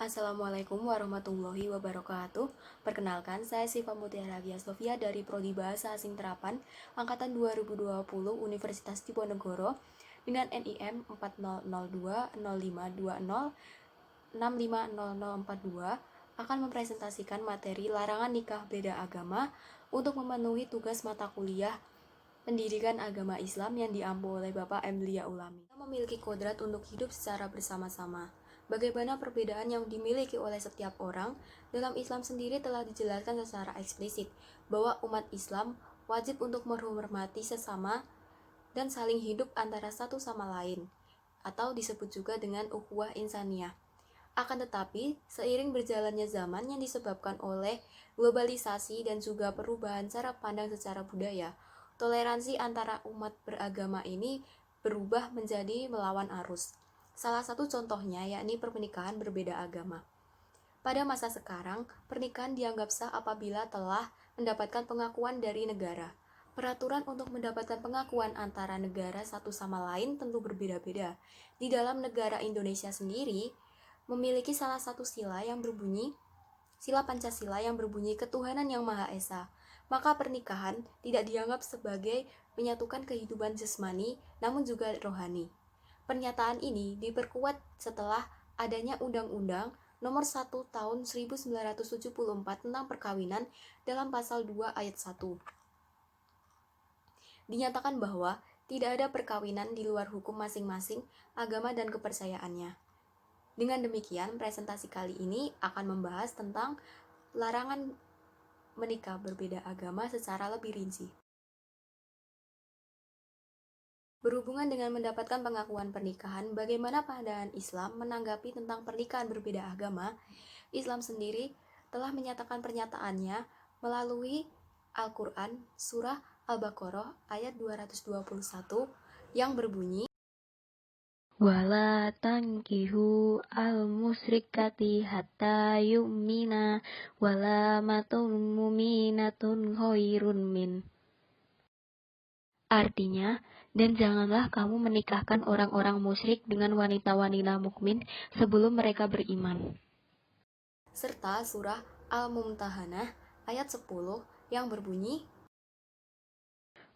Assalamualaikum warahmatullahi wabarakatuh. Perkenalkan, saya Siva Mutiara Gia Sofia dari Prodi Bahasa Asing Terapan Angkatan 2020 Universitas Diponegoro dengan NIM 40020520650042 akan mempresentasikan materi larangan nikah beda agama untuk memenuhi tugas mata kuliah Pendidikan Agama Islam yang diampu oleh Bapak M. Lia Ulami. Kita memiliki kodrat untuk hidup secara bersama-sama. Bagaimana perbedaan yang dimiliki oleh setiap orang, dalam Islam sendiri telah dijelaskan secara eksplisit bahwa umat Islam wajib untuk menghormati sesama dan saling hidup antara satu sama lain, atau disebut juga dengan ukhuwah insaniyah. Akan tetapi, seiring berjalannya zaman yang disebabkan oleh globalisasi dan juga perubahan cara pandang secara budaya, toleransi antara umat beragama ini berubah menjadi melawan arus. Salah satu contohnya yakni pernikahan berbeda agama. Pada masa sekarang, pernikahan dianggap sah apabila telah mendapatkan pengakuan dari negara. Peraturan untuk mendapatkan pengakuan antara negara satu sama lain tentu berbeda-beda. Di dalam negara Indonesia sendiri, memiliki salah satu sila Pancasila yang berbunyi ketuhanan yang Maha Esa. Maka pernikahan tidak dianggap sebagai menyatukan kehidupan jasmani, namun juga rohani. Pernyataan ini diperkuat setelah adanya Undang-Undang Nomor 1 Tahun 1974 tentang perkawinan dalam pasal 2 ayat 1. Dinyatakan bahwa tidak ada perkawinan di luar hukum masing-masing agama dan kepercayaannya. Dengan demikian, presentasi kali ini akan membahas tentang larangan menikah berbeda agama secara lebih rinci. Berhubungan dengan mendapatkan pengakuan pernikahan, bagaimana pandangan Islam menanggapi tentang pernikahan berbeda agama? Islam sendiri telah menyatakan pernyataannya melalui Al-Quran, Surah Al-Baqarah ayat 221 yang berbunyi, Wala tankihu al-musyrikati hatta yu'mina wala matun mu'minatun khairun min. Artinya, dan janganlah kamu menikahkan orang-orang musyrik dengan wanita-wanita mukmin sebelum mereka beriman. Serta Surah Al-Mumtahanah ayat 10 yang berbunyi,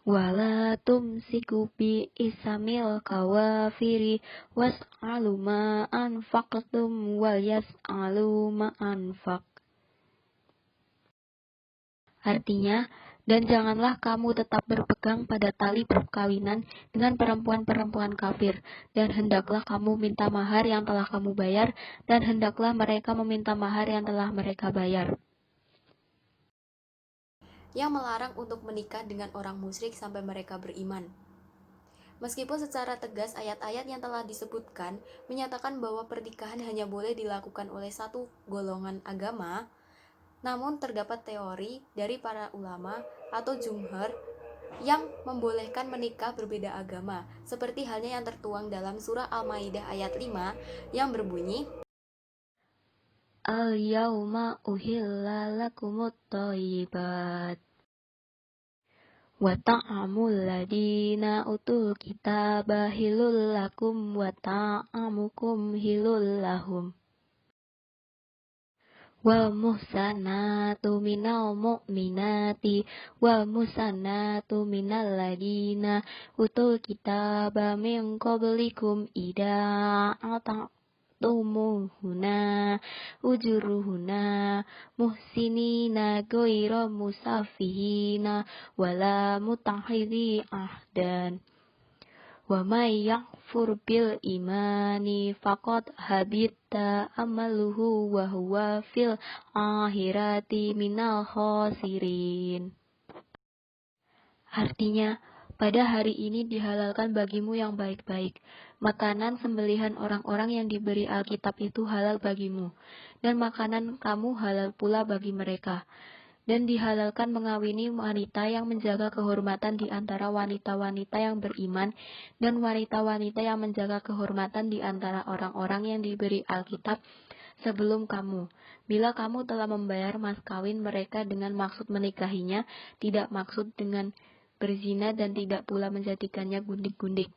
Wala tumsiku bi isamil kawafiri was'alu ma anfaqtum wal yas'alu ma anfaq. Artinya, dan janganlah kamu tetap berpegang pada tali perkawinan dengan perempuan-perempuan kafir, dan hendaklah kamu minta mahar yang telah kamu bayar, dan hendaklah mereka meminta mahar yang telah mereka bayar. yang melarang untuk menikah dengan orang musyrik sampai mereka beriman. Meskipun secara tegas ayat-ayat yang telah disebutkan menyatakan bahwa pernikahan hanya boleh dilakukan oleh satu golongan agama, namun terdapat teori dari para ulama atau jumhur yang membolehkan menikah berbeda agama, seperti halnya yang tertuang dalam surah Al-Maidah ayat 5 yang berbunyi, Al-yawma uhilla lakumut thayyibat wa ta'amul ladina utul kitaba hilul lakum wa ta'amukum hilul lahum. Wal muhsanatu minal mu'minati wal muhsanatu minal ladina utul kitaba min qablikum ida ata'tumuhuna ujuruhuna muhsinina goira musafihina wala mutahidi ahdan. Wa may yakfur bil imani faqad habita amaluhu wa huwa fil akhirati minal khasirin. Artinya, pada hari ini dihalalkan bagimu yang baik-baik. Makanan sembelihan orang-orang yang diberi Alkitab itu halal bagimu, dan makanan kamu halal pula bagi mereka. Dan dihalalkan mengawini wanita yang menjaga kehormatan di antara wanita-wanita yang beriman dan wanita-wanita yang menjaga kehormatan di antara orang-orang yang diberi Alkitab sebelum kamu. Bila kamu telah membayar mas kawin mereka dengan maksud menikahinya, tidak maksud dengan berzina dan tidak pula menjadikannya gundik-gundik.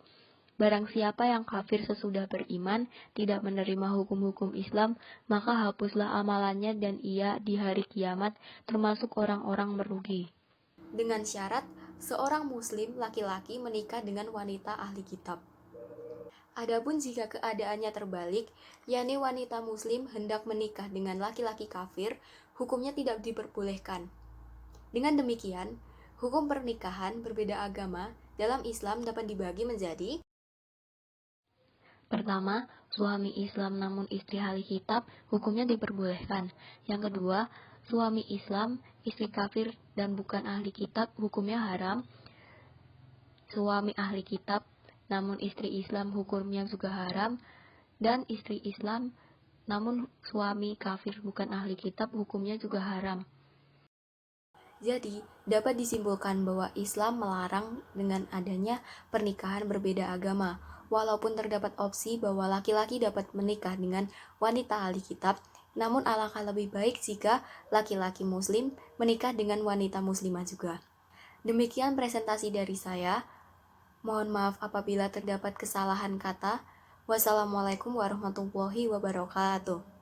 Barang siapa yang kafir sesudah beriman, tidak menerima hukum-hukum Islam, maka hapuslah amalannya dan ia di hari kiamat termasuk orang-orang merugi. Dengan syarat, seorang muslim laki-laki menikah dengan wanita ahli kitab. Adapun jika keadaannya terbalik, yakni wanita muslim hendak menikah dengan laki-laki kafir, hukumnya tidak diperbolehkan. Dengan demikian, hukum pernikahan berbeda agama dalam Islam dapat dibagi menjadi: Pertama, suami Islam namun istri ahli kitab, hukumnya diperbolehkan. Yang kedua, suami Islam, istri kafir dan bukan ahli kitab, hukumnya haram. Suami ahli kitab, namun istri Islam hukumnya juga haram. Dan istri Islam, namun suami kafir bukan ahli kitab, hukumnya juga haram. Jadi, dapat disimpulkan bahwa Islam melarang dengan adanya pernikahan berbeda agama. Walaupun terdapat opsi bahwa laki-laki dapat menikah dengan wanita ahli kitab, namun alangkah lebih baik jika laki-laki muslim menikah dengan wanita muslimah juga. Demikian presentasi dari saya. Mohon maaf apabila terdapat kesalahan kata. Wassalamualaikum warahmatullahi wabarakatuh.